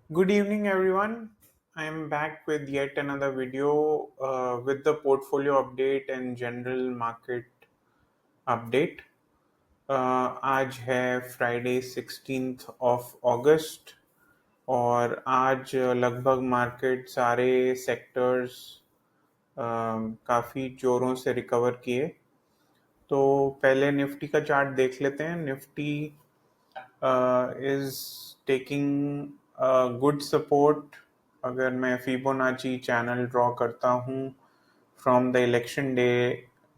Good evening, everyone. I am back with yet another video with the portfolio update and general market update. आज है Friday 16 अगस्त और आज लगभग market सारे sectors काफ़ी जोरों से रिकवर किए। तो पहले निफ्टी का चार्ट देख लेते हैं। Nifty is taking good support। अगर मैं फिबोनाची चैनल ड्रॉ करता हूँ from the election day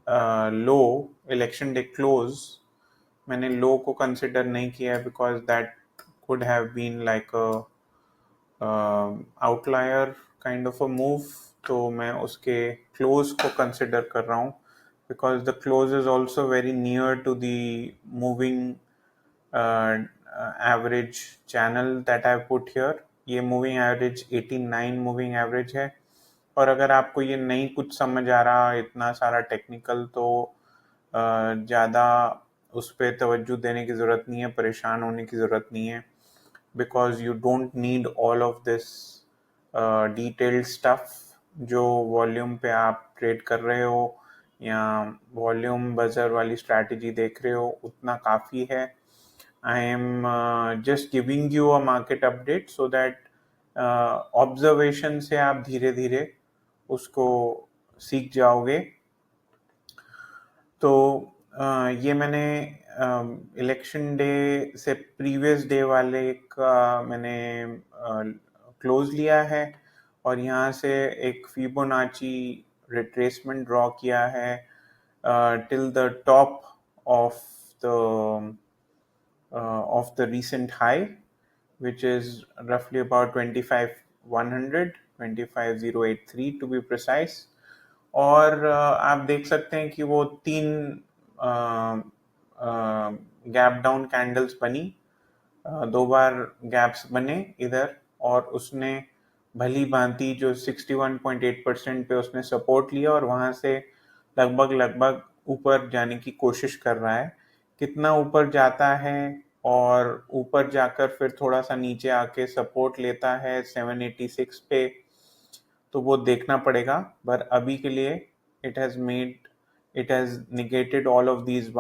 low, election day close, मैंने लो को कंसिडर नहीं किया है because that could have been like a outlier kind of a move. तो मैं उसके क्लोज को कंसिडर कर रहा हूँ because the close is also very near to the moving average channel that I put here. ये मूविंग एवरेज 89 मूविंग एवरेज है। और अगर आपको ये नहीं कुछ समझ आ रहा इतना सारा टेक्निकल, तो ज़्यादा उस पर तवज्जो देने की ज़रूरत नहीं है, परेशान होने की ज़रूरत नहीं है, because you don't need all of this detailed stuff. जो वॉल्यूम पे आप ट्रेड कर रहे हो या वॉल्यूम बजर वाली स्ट्रैटेजी देख रहे हो उतना काफ़ी है। I am just giving you a market update so that observation से आप धीरे धीरे उसको सीख जाओगे। तो ये मैंने इलेक्शन डे से प्रीवियस डे वाले का मैंने क्लोज लिया है और यहाँ से एक फिबोनाची रिट्रेसमेंट ड्रॉ किया है till the top of the recent high, which is roughly about 25,100, 25,083 to be precise। और आप देख सकते हैं कि वो तीन गैप डाउन कैंडल्स बनी, दो बार गैप्स बने इधर, और उसने भली भांति जो 61.8% पे उसने सपोर्ट लिया और वहां से लगभग लगभग ऊपर जाने की कोशिश कर रहा है। कितना ऊपर जाता है और ऊपर जाकर फिर थोड़ा सा नीचे आके सपोर्ट लेता है 786 पे, तो वो देखना पड़ेगा। पर अभी के लिए it has negated all of these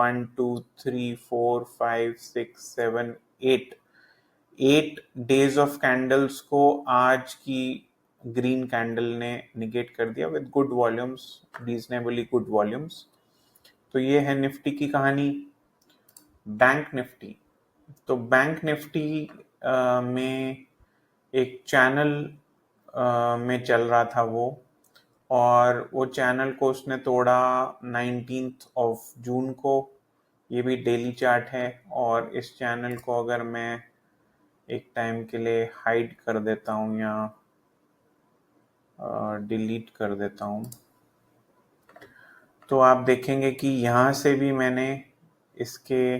8 days of candles को आज की ग्रीन कैंडल ने निगेट कर दिया with good volumes, reasonably good volumes. तो ये है निफ्टी की कहानी। बैंक निफ्टी, तो बैंक निफ्टी में एक चैनल में चल रहा था वो, और वो चैनल को उसने तोड़ा 19 जून को। ये भी डेली चार्ट है और इस चैनल को अगर मैं एक टाइम के लिए हाइड कर देता हूँ या डिलीट कर देता हूँ, तो आप देखेंगे कि यहाँ से भी मैंने इसके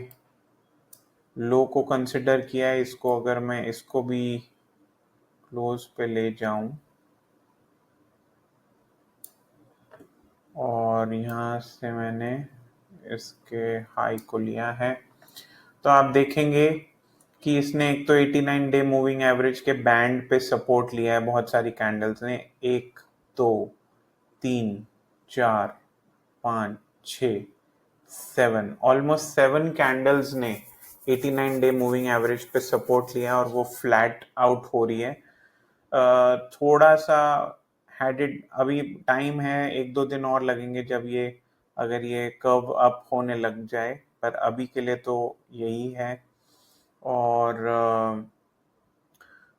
लो को कंसिडर किया है। इसको अगर मैं इसको भी क्लोज पे ले जाऊं और यहाँ से मैंने इसके हाई को लिया है, तो आप देखेंगे कि इसने एक तो 89 डे मूविंग एवरेज के बैंड पे सपोर्ट लिया है बहुत सारी कैंडल्स ने। 1, 2, 3, 4, 5, 6, 7, ऑलमोस्ट 7 कैंडल्स ने 89 डे मूविंग एवरेज पे सपोर्ट लिया और वो फ्लैट आउट हो रही है। थोड़ा सा हेडेड, अभी टाइम है, 1-2 दिन और लगेंगे जब ये, अगर ये कर्व अप होने लग जाए, पर अभी के लिए तो यही है। और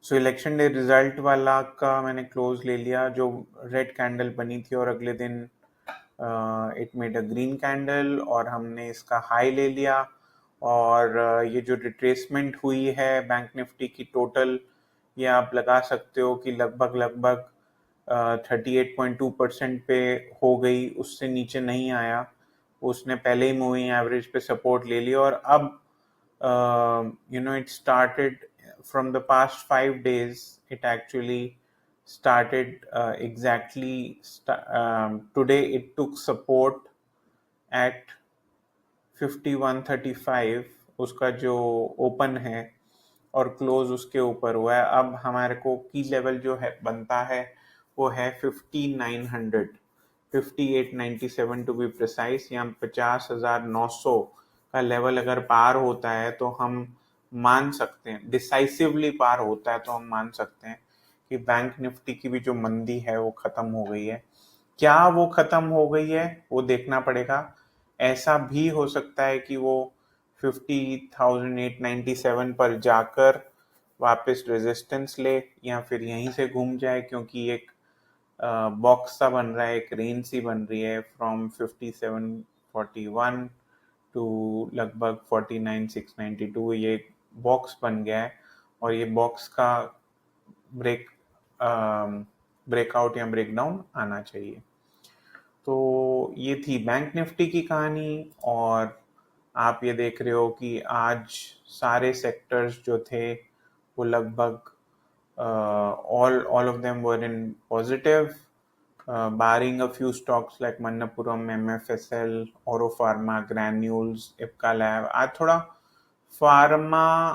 सो इलेक्शन डे रिजल्ट वाला का मैंने क्लोज ले लिया, जो रेड कैंडल बनी थी और अगले दिन it made a green candle और हमने इसका हाई ले लिया। और ये जो रिट्रेसमेंट हुई है बैंक निफ्टी की टोटल, ये आप लगा सकते हो कि लगभग लगभग 38.2% पे हो गई, उससे नीचे नहीं आया। उसने पहले ही मूविंग एवरेज पे सपोर्ट ले लिया और अब it started from the past 5 days. It actually started today it took support at 51.35, उसका जो ओपन है और क्लोज उसके ऊपर हुआ है। अब हमारे को की लेवल जो है बनता है वो है 5900, 5897 टू बी प्रिसाइज, या 50,900 का लेवल अगर पार होता है तो हम मान सकते हैं, डिसाइसिवली पार होता है तो हम मान सकते हैं कि बैंक निफ्टी की भी जो मंदी है वो खत्म हो गई है। क्या वो खत्म हो गई है वो देखना पड़ेगा। ऐसा भी हो सकता है कि वो 50,897 पर जाकर वापस रेजिस्टेंस ले, या फिर यहीं से घूम जाए, क्योंकि एक बॉक्स सा बन रहा है, एक रेंज सी बन रही है फ्रॉम 5741 टू लगभग 49,692। ये बॉक्स बन गया है और ये बॉक्स का ब्रेक ब्रेकआउट या ब्रेकडाउन आना चाहिए। तो ये थी बैंक निफ्टी की कहानी। और आप ये देख रहे हो कि आज सारे सेक्टर्स जो थे वो लगभग all of them were in positive, barring a few stocks like Manappuram, MFSL, Oro Pharma, Granules, Ipca Lab। आज थोड़ा फार्मा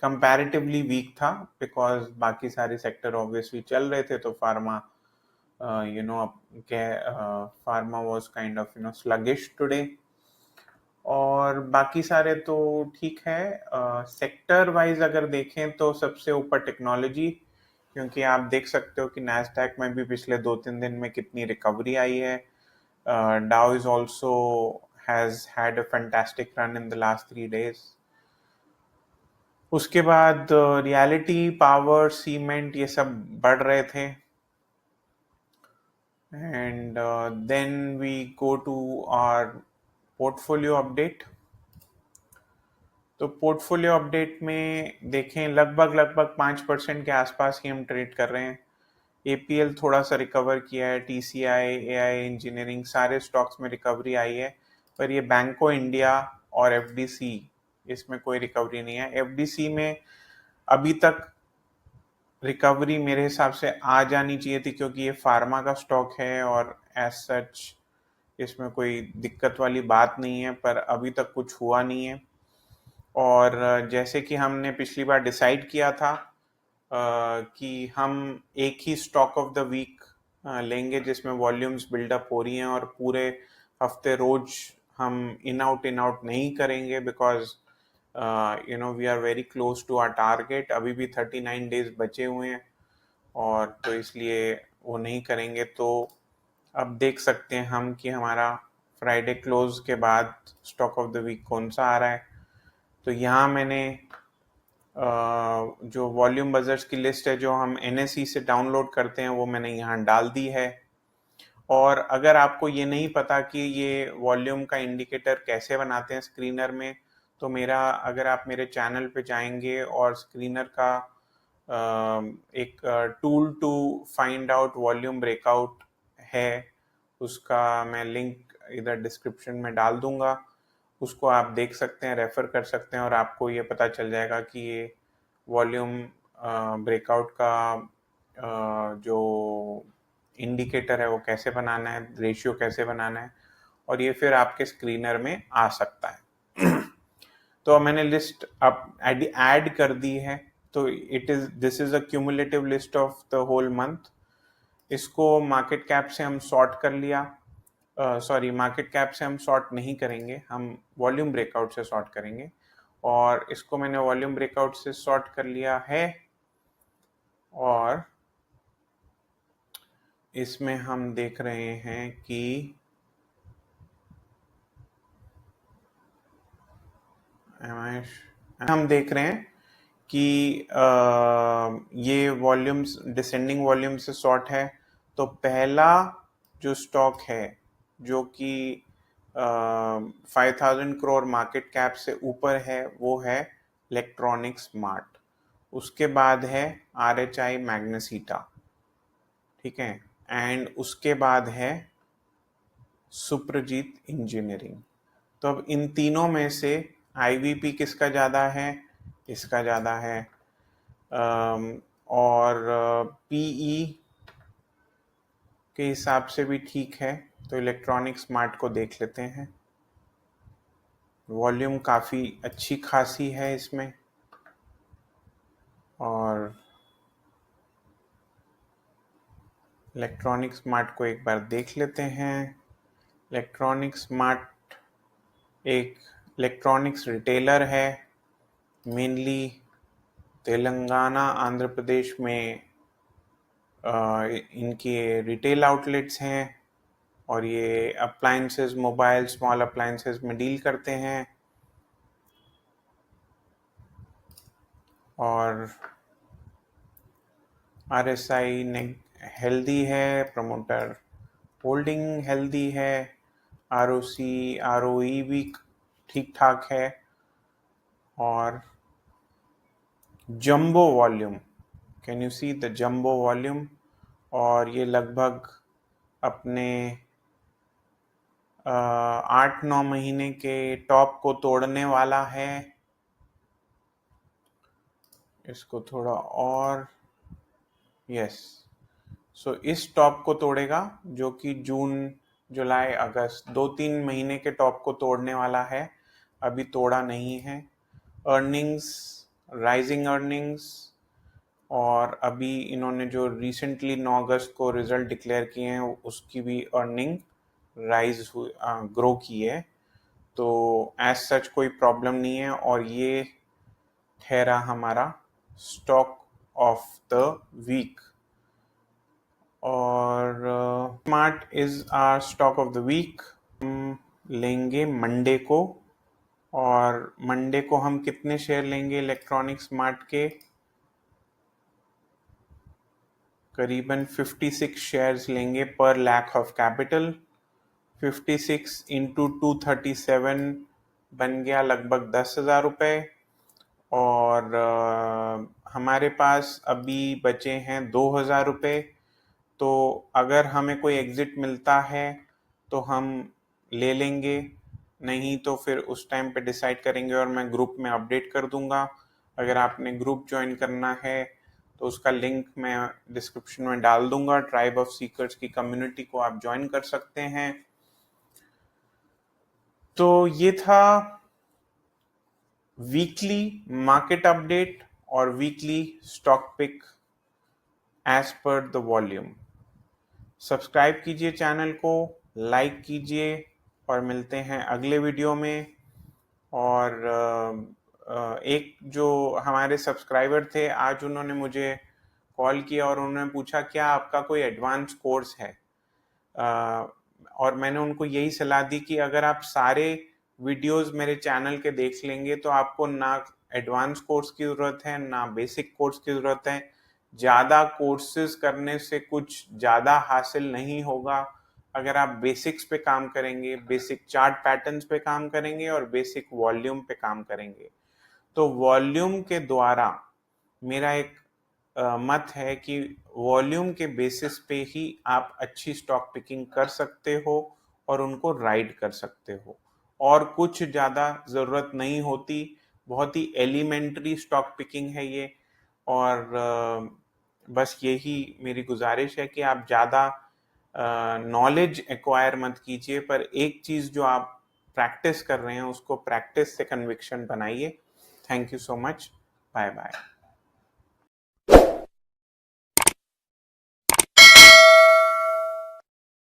कंपैरेटिवली वीक था बिकॉज बाकी सारे सेक्टर ऑब्वियसली चल रहे थे, तो pharma pharma was kind of sluggish today. और बाकी सारे तो ठीक है। सेक्टर वाइज अगर देखें तो सबसे ऊपर टेक्नोलॉजी, क्योंकि आप देख सकते हो कि नैस्डैक में भी पिछले 2-3 दिन में कितनी रिकवरी आई है। डाउ is also has had a fantastic run in the last 3 days। उसके बाद रियलिटी, पावर, सीमेंट ये सब बढ़ रहे थे। And then we go to our portfolio update. तो पोर्टफोलियो अपडेट में देखें लगभग 5% के आसपास ही हम ट्रेड कर रहे हैं। एपीएल थोड़ा सा रिकवर किया है, टीसीआई, एआई इंजीनियरिंग सारे स्टॉक्स में रिकवरी आई है, पर ये बैंको इंडिया और एफडीसी इसमें कोई रिकवरी नहीं है। एफडीसी में अभी तक रिकवरी मेरे हिसाब से आ जानी चाहिए थी, क्योंकि ये फार्मा का स्टॉक है और एज सच इसमें कोई दिक्कत वाली बात नहीं है, पर अभी तक कुछ हुआ नहीं है। और जैसे कि हमने पिछली बार डिसाइड किया था कि हम एक ही स्टॉक ऑफ द वीक लेंगे जिसमें वॉल्यूम्स बिल्डअप हो रही हैं, और पूरे हफ्ते रोज हम इन आउट नहीं करेंगे, because we are very close to our target. अभी भी 39 डेज बचे हुए हैं, और तो इसलिए वो नहीं करेंगे। तो अब देख सकते हैं हम कि हमारा फ्राइडे क्लोज के बाद स्टॉक ऑफ द वीक कौन सा आ रहा है। तो यहाँ मैंने जो वॉल्यूम बजर्स की लिस्ट है जो हम एनएसई से डाउनलोड करते हैं वो मैंने यहाँ डाल दी है। और अगर आपको ये नहीं पता कि ये वॉल्यूम का इंडिकेटर कैसे बनाते हैं स्क्रीनर में, तो अगर आप मेरे चैनल पे जाएंगे और स्क्रीनर का एक tool to find out volume breakout है, उसका मैं लिंक इधर डिस्क्रिप्शन में डाल दूंगा। उसको आप देख सकते हैं, रेफर कर सकते हैं, और आपको ये पता चल जाएगा कि ये वॉल्यूम ब्रेकआउट का जो इंडिकेटर है वो कैसे बनाना है, रेशियो कैसे बनाना है, और ये फिर आपके स्क्रीनर में आ सकता है। तो मैंने लिस्ट अब ऐड कर दी है। तो this is a cumulative list of the whole month. इसको मार्केट कैप से हम सॉर्ट कर लिया। सॉरी, मार्केट कैप से हम सॉर्ट नहीं करेंगे, हम वॉल्यूम ब्रेकआउट से सॉर्ट करेंगे। और इसको मैंने वॉल्यूम ब्रेकआउट से सॉर्ट कर लिया है, और इसमें हम देख रहे हैं कि हम देख रहे हैं कि ये वॉल्यूम्स डिसेंडिंग वॉल्यूम से सॉर्ट है। तो पहला जो स्टॉक है जो कि 5,000 करोड़ मार्केट कैप से ऊपर है वो है इलेक्ट्रॉनिक्स मार्ट। उसके बाद है RHI मैग्नेसीटा, ठीक है, एंड उसके बाद है सुप्रजीत इंजीनियरिंग। तो अब इन तीनों में से IVP किसका ज़्यादा है? इसका ज़्यादा है। और PE के हिसाब से भी ठीक है, तो इलेक्ट्रॉनिक स्मार्ट को देख लेते हैं। वॉल्यूम काफ़ी अच्छी खासी है इसमें। और इलेक्ट्रॉनिक स्मार्ट को एक बार देख लेते हैं। इलेक्ट्रॉनिक स्मार्ट एक इलेक्ट्रॉनिक्स रिटेलर है, मेनली तेलंगाना आंध्र प्रदेश में इनके रिटेल आउटलेट्स हैं और ये अप्लायंसेस, मोबाइल स्मॉल अप्लायंसेस में डील करते हैं। और RSI हेल्दी है, प्रमोटर होल्डिंग हेल्दी है, ROC ROE भी ठीक ठाक है। और jumbo volume, can you see the jumbo volume, और ये लगभग अपने 8-9 महीने के टॉप को तोड़ने वाला है। इसको थोड़ा और, यस, सो इस टॉप को तोड़ेगा जो कि जून जुलाई अगस्त 2-3 महीने के टॉप को तोड़ने वाला है, अभी तोड़ा नहीं है। अर्निंग्स, राइजिंग अर्निंग्स, और अभी इन्होंने जो रिसेंटली 9 अगस्त को रिजल्ट डिक्लेयर किए हैं उसकी भी अर्निंग राइज ग्रो की है। तो एज सच कोई प्रॉब्लम नहीं है, और ये ठहरा हमारा स्टॉक ऑफ द वीक। और smart is our stock of the week. हम लेंगे मंडे को, और मंडे को हम कितने शेयर लेंगे इलेक्ट्रॉनिक स्मार्ट के? करीबन 56 शेयर्स लेंगे पर लाख ऑफ कैपिटल। 56 इंटू 237 बन गया लगभग 10,000 रुपये। और हमारे पास अभी बचे हैं 2,000 रुपये। तो अगर हमें कोई एग्ज़िट मिलता है तो हम ले लेंगे, नहीं तो फिर उस टाइम पे डिसाइड करेंगे और मैं ग्रुप में अपडेट कर दूंगा। अगर आपने ग्रुप ज्वाइन करना है तो उसका लिंक मैं डिस्क्रिप्शन में डाल दूंगा। ट्राइब ऑफ सीकर्स की कम्युनिटी को आप ज्वाइन कर सकते हैं। तो ये था वीकली मार्केट अपडेट और weekly stock pick as per the volume. Subscribe कीजिए चैनल को, लाइक कीजिए, और मिलते हैं अगले वीडियो में। और एक जो हमारे सब्सक्राइबर थे, आज उन्होंने मुझे कॉल किया और उन्होंने पूछा क्या आपका कोई एडवांस कोर्स है। और मैंने उनको यही सलाह दी कि अगर आप सारे वीडियोस मेरे चैनल के देख लेंगे तो आपको ना एडवांस कोर्स की ज़रूरत है ना बेसिक कोर्स की ज़रूरत है। ज़्यादा कोर्सेज करने से कुछ ज़्यादा हासिल नहीं होगा। अगर आप बेसिक्स पे काम करेंगे, बेसिक चार्ट पैटर्न्स पे काम करेंगे और बेसिक वॉल्यूम पे काम करेंगे, तो वॉल्यूम के द्वारा मेरा एक मत है कि वॉल्यूम के बेसिस पे ही आप अच्छी स्टॉक पिकिंग कर सकते हो और उनको राइड कर सकते हो, और कुछ ज़्यादा ज़रूरत नहीं होती। बहुत ही एलिमेंट्री स्टॉक पिकिंग है ये। और बस यही मेरी गुजारिश है कि आप ज़्यादा नॉलेज एक्वायर मत कीजिए, पर एक चीज़ जो आप प्रैक्टिस कर रहे हैं उसको प्रैक्टिस से कन्विक्शन बनाइए। Thank you so much. Bye bye.